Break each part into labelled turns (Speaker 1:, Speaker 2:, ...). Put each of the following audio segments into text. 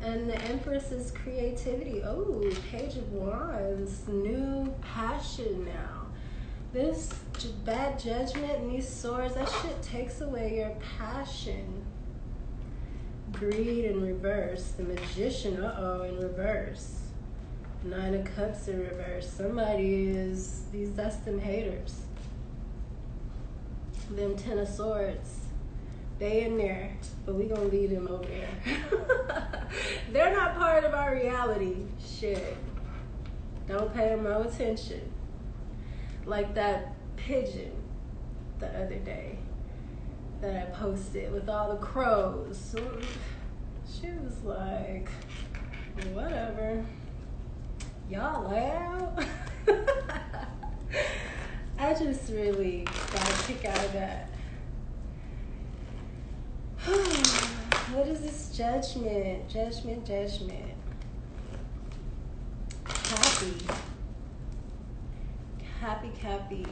Speaker 1: And the Empress is creativity. Oh, Page of Wands, new passion now. This bad judgment and these swords, that shit takes away your passion. Greed in reverse. The Magician, in reverse. Nine of Cups in reverse. Somebody is, that's them haters. Them Ten of Swords. They in there, but we gonna leave them over there. They're not part of our reality. Shit. Don't pay them no attention. Like that pigeon the other day that I posted with all the crows. She was like, whatever. Y'all loud. I just really got a kick out of that. What is this judgment? Judgment. Happy.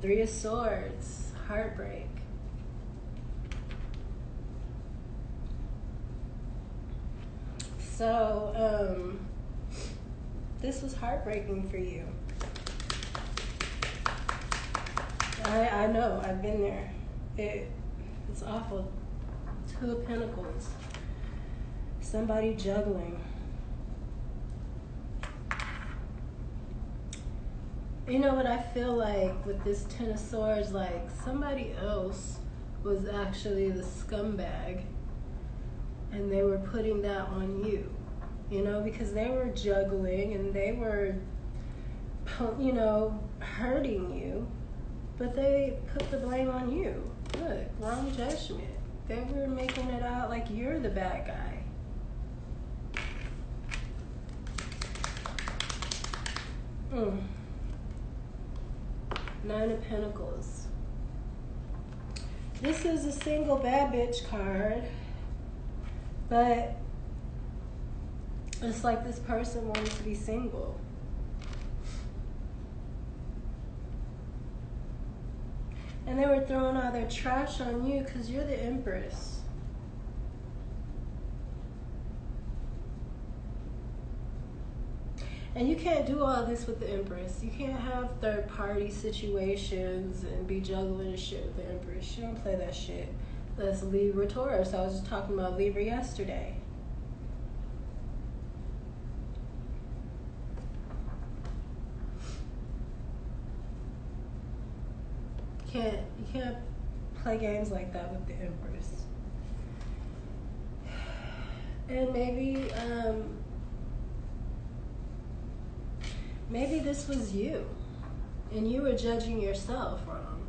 Speaker 1: Three of Swords, heartbreak. So, this was heartbreaking for you. I know, I've been there. It's awful. Two of Pentacles. Somebody juggling. You know what I feel like with this Ten of Swords? Like somebody else was actually the scumbag and they were putting that on you. You know, because they were juggling and they were, you know, hurting you. But they put the blame on you. Look, wrong judgment. They were making it out like you're the bad guy. Nine of Pentacles. This is a single bad bitch card. But it's like this person wanted to be single. And they were throwing all their trash on you because you're the Empress. And you can't do all this with the Empress. You can't have third-party situations and be juggling shit with the Empress. She don't play that shit. That's Libra Taurus. I was just talking about Libra yesterday. You can't play games like that with the Empress. And maybe this was you, and you were judging yourself wrong.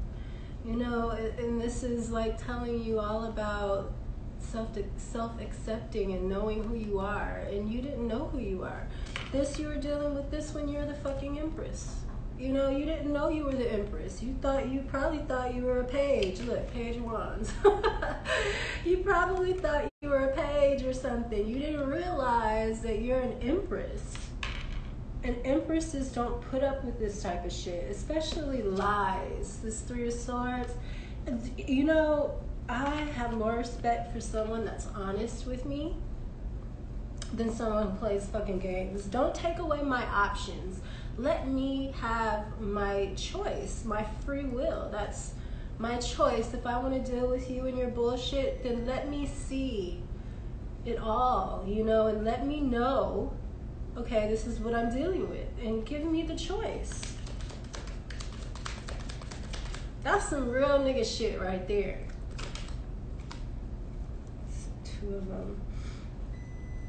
Speaker 1: You know, and this is like telling you all about self-accepting and knowing who you are, and you didn't know who you are. You were dealing with this when you're the fucking Empress. You know, you didn't know you were the Empress. You probably thought you were a page. Look, Page of Wands. You probably thought you were a page or something. You didn't realize that you're an Empress. And Empresses don't put up with this type of shit, especially lies. This Three of Swords. You know, I have more respect for someone that's honest with me than someone who plays fucking games. Don't take away my options. Let me have my choice, my free will. That's my choice. If I want to deal with you and your bullshit, then let me see it all, you know, and let me know, okay, this is what I'm dealing with, and give me the choice. That's some real nigga shit right there. It's two of them.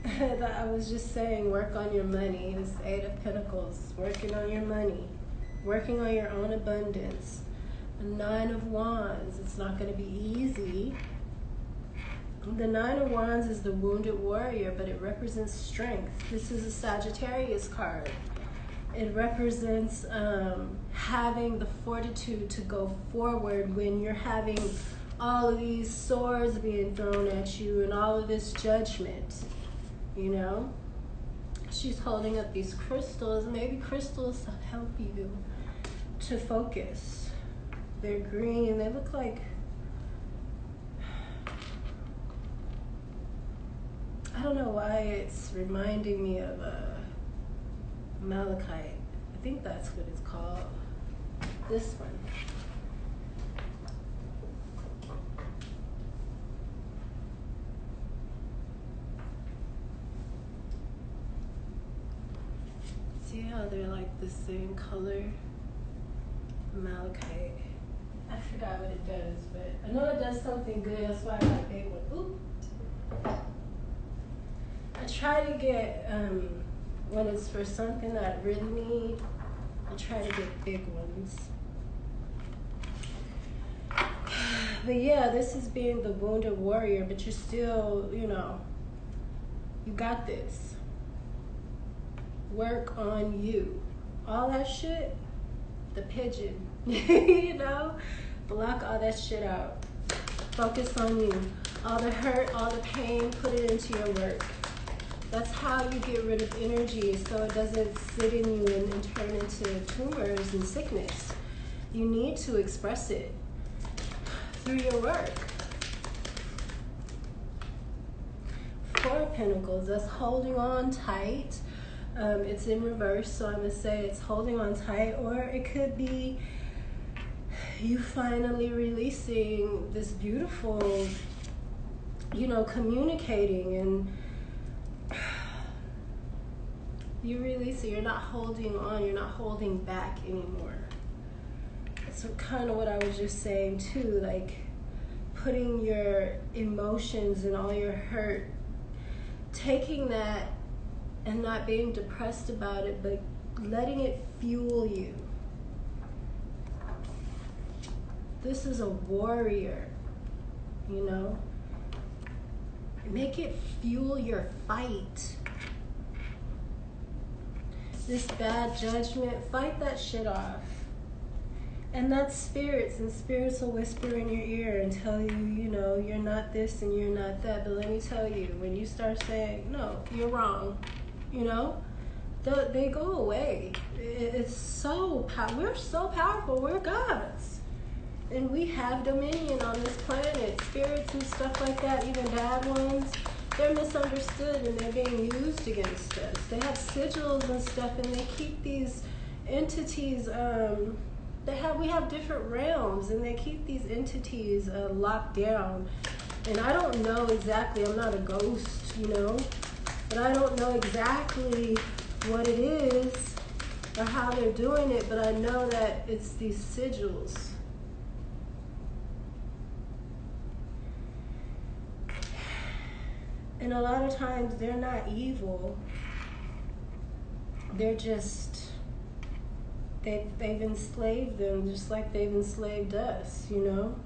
Speaker 1: I was just saying, work on your money. This Eight of Pentacles, working on your money, working on your own abundance. The Nine of Wands, it's not going to be easy. The Nine of Wands is the wounded warrior, but it represents strength. This is a Sagittarius card. It represents having the fortitude to go forward when you're having all of these swords being thrown at you and all of this judgment. You know, She's holding up these crystals. Maybe crystals help you to focus. They're green. They look like, I don't know why it's reminding me of malachite. I think that's what it's called. This one. See how they're like the same color? Malachite. I forgot what it does, but I know it does something good. That's why I got a big one. Ooh. I try to get, when it's for something that I really need, I try to get big ones. But yeah, this is being the wounded warrior, but you're still, you know, you got this. Work on you. All that shit, the pigeon, you know, block all that shit out. Focus on you. All the hurt, all the pain, put it into your work. That's how you get rid of energy so it doesn't sit in you and turn into tumors and sickness. You need to express it through your work. Four of Pentacles, that's holding on tight. It's in reverse, so I'm going to say it's holding on tight, or it could be you finally releasing this beautiful, you know, communicating, and you release it. You're not holding on, you're not holding back anymore. That's kind of what I was just saying too, like putting your emotions and all your hurt, taking that and not being depressed about it, but letting it fuel you. This is a warrior, you know? Make it fuel your fight. This bad judgment, fight that shit off. And that's spirits, and spirits will whisper in your ear and tell you, you know, you're not this and you're not that. But let me tell you, when you start saying, no, you're wrong, you know, they go away. It's so we're so powerful. We're gods. And we have dominion on this planet. Spirits and stuff like that, even bad ones, they're misunderstood and they're being used against us. They have sigils and stuff, and they keep these entities, we have different realms, and they keep these entities locked down. And I don't know exactly, I'm not a ghost, you know, but I don't know exactly what it is or how they're doing it, but I know that it's these sigils. And a lot of times they're not evil. They're just, they've enslaved them just like they've enslaved us, you know?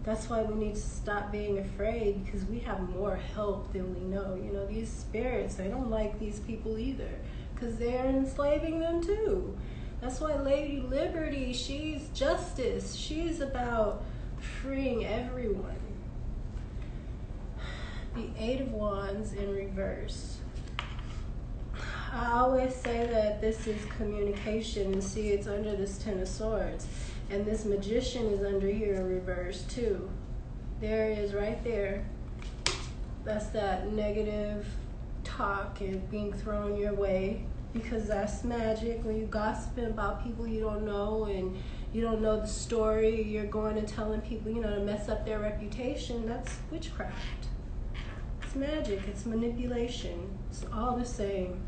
Speaker 1: That's why we need to stop being afraid, because we have more help than we know. You know, these spirits, they don't like these people either, because they're enslaving them too. That's why Lady Liberty, she's justice. She's about freeing everyone. The Eight of Wands in reverse. I always say that this is communication, and see, it's under this Ten of Swords. And this Magician is under here in reverse too. There it is right there. That's that negative talk and being thrown your way, because that's magic. When you gossiping about people you don't know and you don't know the story, you're going and telling people, you know, to mess up their reputation. That's witchcraft. It's magic. It's manipulation. It's all the same.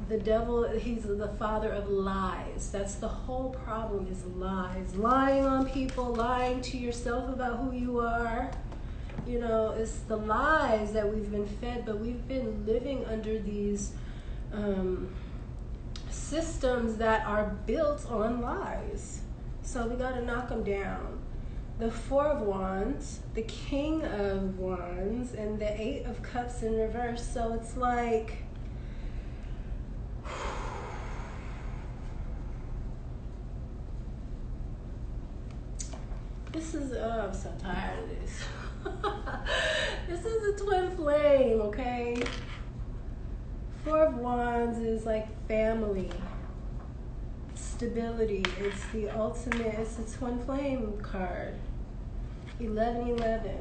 Speaker 1: The devil, he's the father of lies. That's the whole problem, is lies. Lying on people, lying to yourself about who you are. You know, it's the lies that we've been fed, but we've been living under these systems that are built on lies. So we got to knock them down. The Four of Wands, the King of Wands, and the Eight of Cups in reverse. So it's like, this is, oh, I'm so tired of this. This is a twin flame, okay? Four of Wands is like family, stability. It's the ultimate, it's a twin flame card. 1111.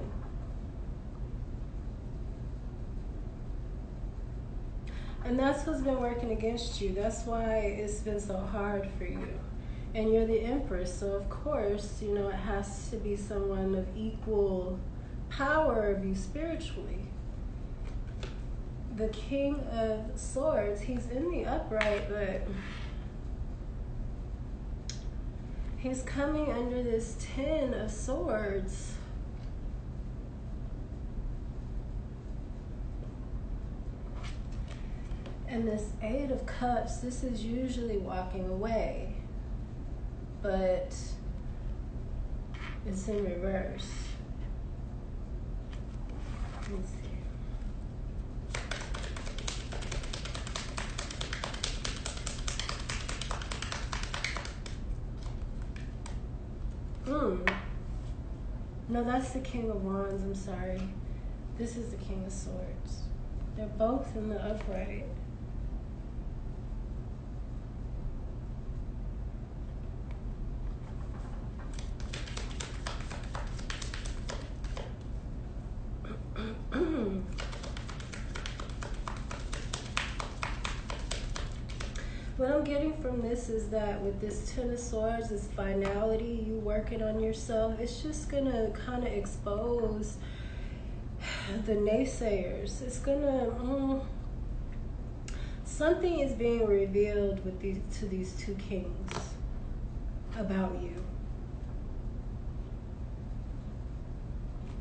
Speaker 1: And that's what's been working against you. That's why it's been so hard for you. And you're the Empress, so of course, you know, it has to be someone of equal power of you spiritually. The King of Swords, he's in the upright, but he's coming under this 10 of Swords. And this 8 of Cups, this is usually walking away, but it's in reverse. Let me see. No, that's the King of Wands, I'm sorry. This is the King of Swords. They're both in the upright. What I'm getting from this is that with this 10 of Swords, this finality, you working on yourself, it's just gonna kind of expose the naysayers. It's gonna, something is being revealed with these two kings about you.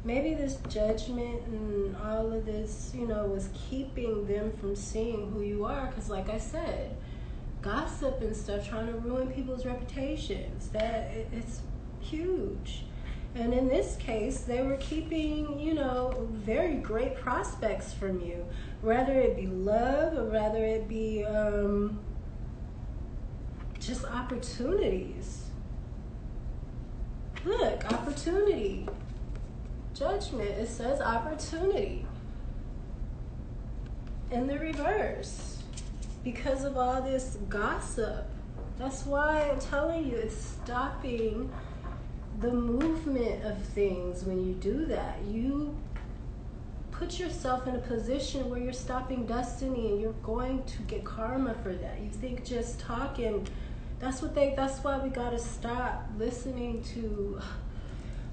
Speaker 1: Maybe this judgment and all of this, you know, was keeping them from seeing who you are. Because like I said, gossip and stuff, trying to ruin people's reputations, it's huge. And in this case, they were keeping, you know, very great prospects from you, whether it be love or whether it be just opportunities. Look, opportunity. Judgment, it says opportunity. In the reverse. Because of all this gossip. That's why I'm telling you, it's stopping the movement of things when you do that. You put yourself in a position where you're stopping destiny and you're going to get karma for that. You think just talking, that's why we gotta stop listening to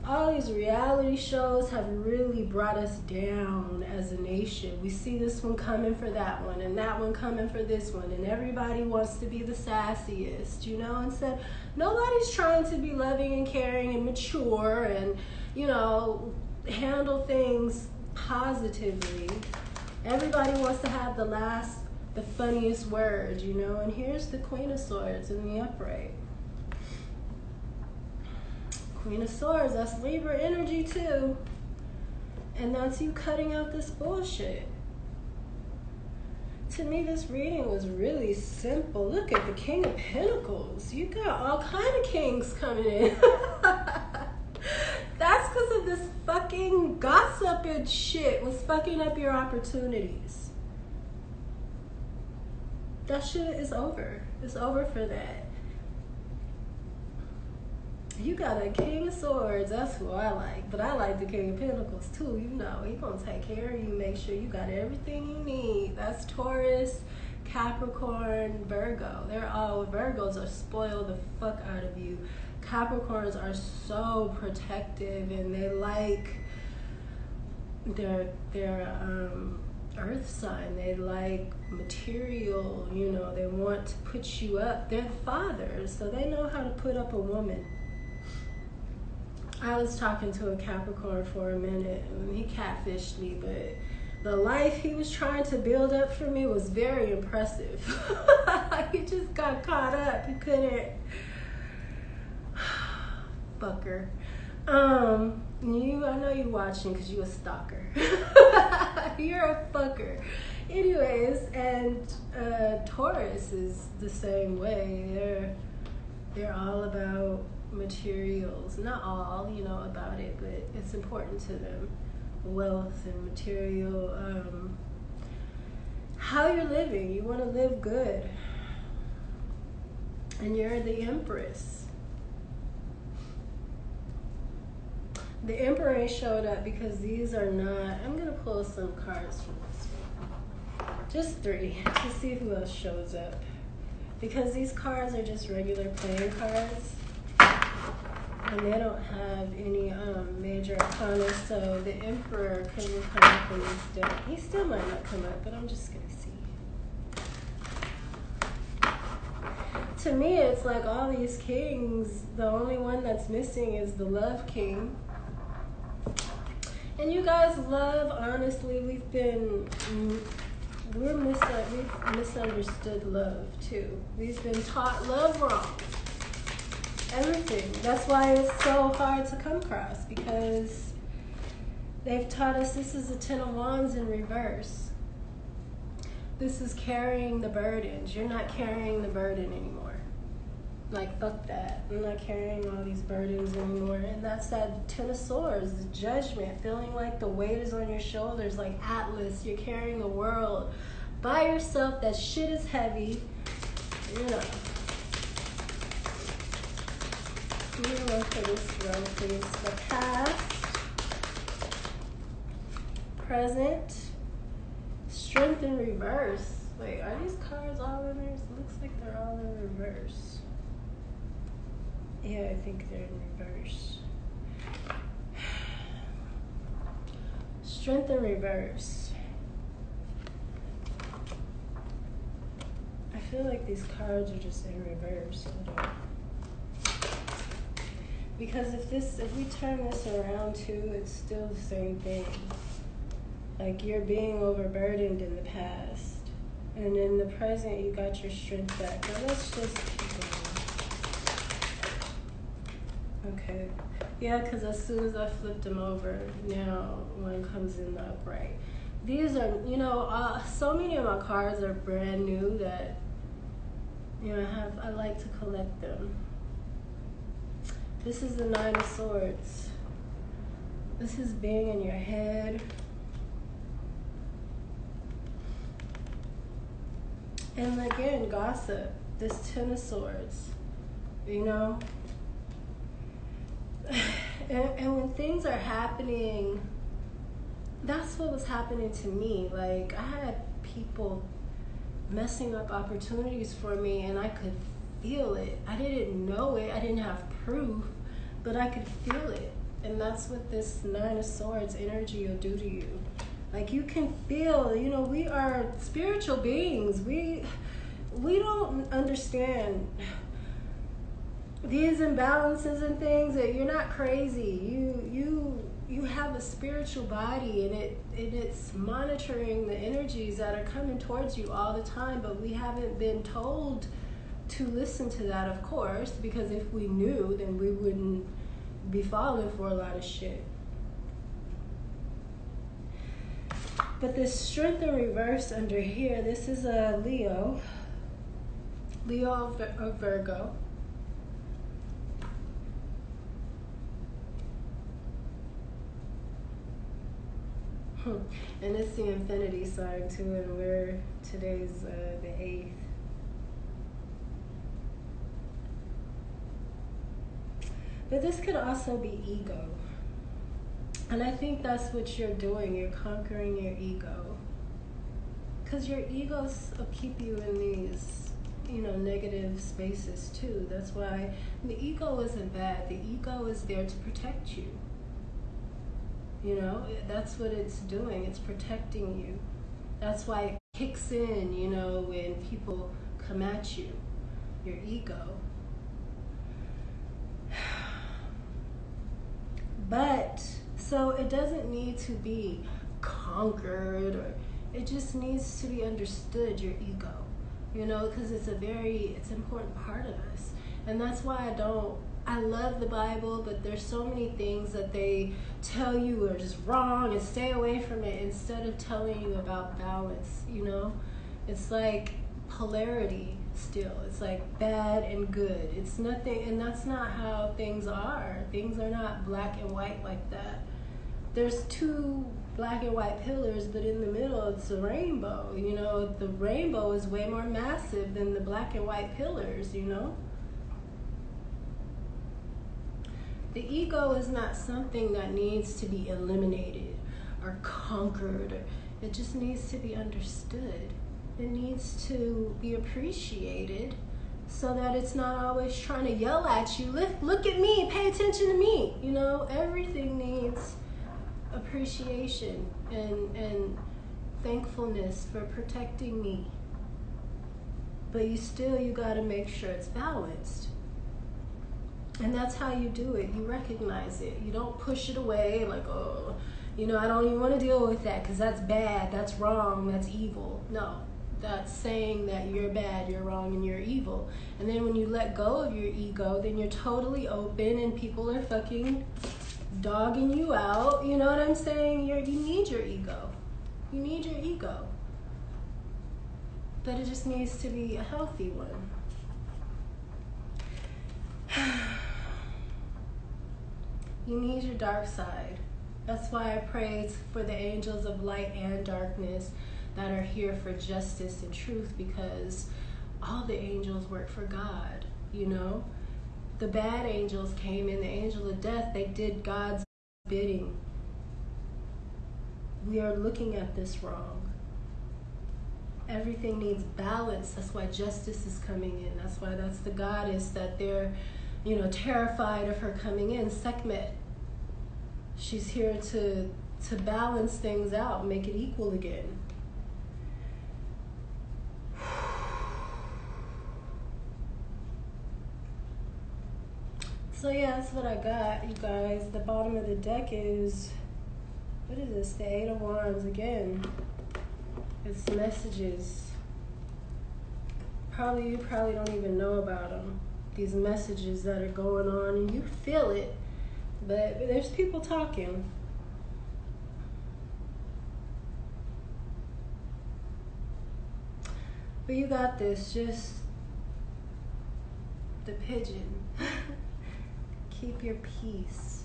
Speaker 1: all these reality shows. Have really brought us down as a nation. We see this one coming for that one and that one coming for this one, and everybody wants to be the sassiest, you know, instead nobody's trying to be loving and caring and mature and, you know, handle things positively. Everybody wants to have the funniest word, you know, and here's the Queen of Swords in the upright. Queen of Swords, that's Libra energy too. And that's you cutting out this bullshit. To me, this reading was really simple. Look at the King of Pentacles. You got all kind of kings coming in. That's because of this fucking gossip and shit was fucking up your opportunities. That shit is over. It's over for that. You got a King of Swords, that's who I like. But I like the King of Pentacles too, you know. He gonna take care of you, make sure you got everything you need. That's Taurus, Capricorn, Virgo. Virgos are spoiled the fuck out of you. Capricorns are so protective and they like their earth sign. They like material, you know, they want to put you up. They're the fathers, so they know how to put up a woman. I was talking to a Capricorn for a minute and he catfished me, but the life he was trying to build up for me was very impressive. He just got caught up. He couldn't. Fucker. I know you watching because you a stalker. You're a fucker. Anyways, and Taurus is the same way. They're all about materials. Not all, you know, about it, but it's important to them. Wealth and material. how you're living. You want to live good. And you're the Empress. The Emperor showed up because these are not... I'm going to pull some cards from this one. Just 3 to see who else shows up. Because these cards are just regular playing cards. And they don't have any major arcana, so the Emperor couldn't come up in this deck. He still might not come up, but I'm just going to see. To me, it's like all these kings, the only one that's missing is the Love King. And you guys love, honestly, we've misunderstood love too. We've been taught love wrong. Everything. That's why it's so hard to come across, because they've taught us this is the 10 of Wands in reverse. This is carrying the burdens. You're not carrying the burden anymore. Like, fuck that. I'm not carrying all these burdens anymore. And that's that 10 of Swords, the judgment, feeling like the weight is on your shoulders, like Atlas. You're carrying the world by yourself. That shit is heavy. You know. Give me one for this row, please. The past, present, strength in reverse. Wait, are these cards all in reverse? Looks like they're all in reverse. Yeah, I think they're in reverse. Strength in reverse. I feel like these cards are just in reverse. Hold on. Because if we turn this around too, it's still the same thing. Like, you're being overburdened in the past. And in the present, you got your strength back. Now let's just keep going. Okay. Yeah, because as soon as I flipped them over, now one comes in the upright. These are, so many of my cards are brand new that, I like to collect them. This is the 9 of Swords. This is being in your head. And again, gossip. This 10 of Swords. And when things are happening, that's what was happening to me. Like, I had people messing up opportunities for me, and I could feel it. I didn't know it. I didn't have proof, but I could feel it. And that's what this 9 of Swords energy will do to you. Like, you can feel, we are spiritual beings. We don't understand these imbalances and things. That you're not crazy. You have a spiritual body, and it's monitoring the energies that are coming towards you all the time, but we haven't been told to listen to that, of course, because if we knew, then we wouldn't be falling for a lot of shit. But this strength in reverse under here, this is a Leo of Virgo. And it's the infinity sign too, and today's the 8th. But this could also be ego. And I think that's what you're doing. You're conquering your ego. Because your egos will keep you in these, negative spaces too. That's why the ego isn't bad. The ego is there to protect you. That's what it's doing. It's protecting you. That's why it kicks in, when people come at you. Your ego. But, so it doesn't need to be conquered, or it just needs to be understood, your ego, because it's an important part of us. And that's why I love the Bible, but there's so many things that they tell you are just wrong and stay away from it, instead of telling you about balance, It's like polarity still. It's like bad and good. It's nothing, and that's not how things are. Things are not black and white like that. There's two black and white pillars, but in the middle it's a rainbow. You know, the rainbow is way more massive than the black and white pillars, you know? The ego is not something that needs to be eliminated or conquered. It just needs to be understood. It needs to be appreciated so that it's not always trying to yell at you. Look at me, pay attention to me. You know, everything needs appreciation and thankfulness for protecting me. But you gotta make sure it's balanced. And that's how you do it. You recognize it. You don't push it away like, oh, you know, I don't even want to deal with that because that's bad, that's wrong, that's evil. No, that's saying that you're bad, you're wrong, and you're evil. And then when you let go of your ego, then you're totally open and people are fucking dogging you out. You know what I'm saying? You need your ego. You need your ego. But it just needs to be a healthy one. You need your dark side. That's why I praise for the angels of light and darkness that are here for justice and truth, because all the angels work for God, you know? The bad angels came in, the angel of death, they did God's bidding. We are looking at this wrong. Everything needs balance. That's why justice is coming in. That's why that's the goddess that they're, you know, terrified of her coming in, Sekhmet. She's here to balance things out, make it equal again. So yeah, that's what I got, you guys. The bottom of the deck is, what is this? The Eight of Wands again. It's messages. You probably don't even know about them. These messages that are going on, and you feel it, but there's people talking. But you got this. Just the pigeon. Keep your peace.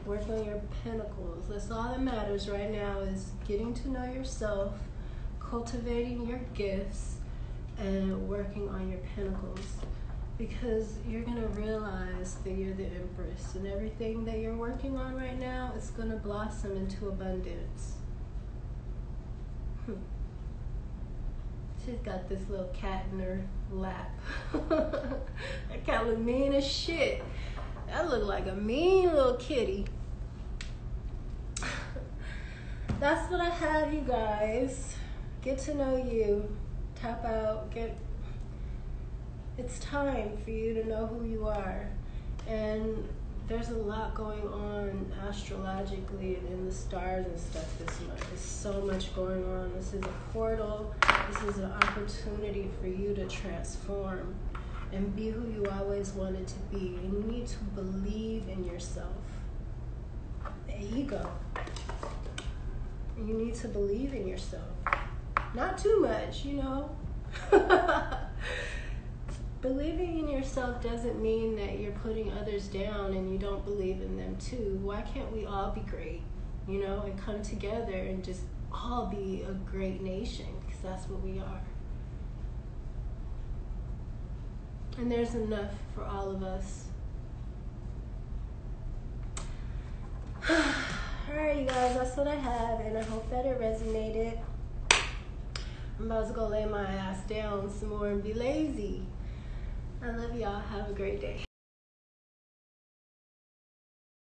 Speaker 1: Work on your pentacles. That's all that matters right now, is getting to know yourself, cultivating your gifts, and working on your pentacles. Because you're going to realize that you're the Empress, and everything that you're working on right now is going to blossom into abundance. She's got this little cat in her lap. That cat look mean as shit. That look like a mean little kitty. That's what I have, you guys. Get to know you. Tap out. It's time for you to know who you are. And there's a lot going on astrologically and in the stars and stuff this month. There's so much going on. This is a portal. This is an opportunity for you to transform and be who you always wanted to be. And you need to believe in yourself. The ego. You need to believe in yourself. Not too much, you know. Believing in yourself doesn't mean that you're putting others down and you don't believe in them too. Why can't we all be great, you know, and come together and just all be a great nation? Because that's what we are. And there's enough for all of us. Alright, you guys, that's what I have, and I hope that it resonated. I'm about to go lay my ass down some more and be lazy. I love y'all. Have a great day.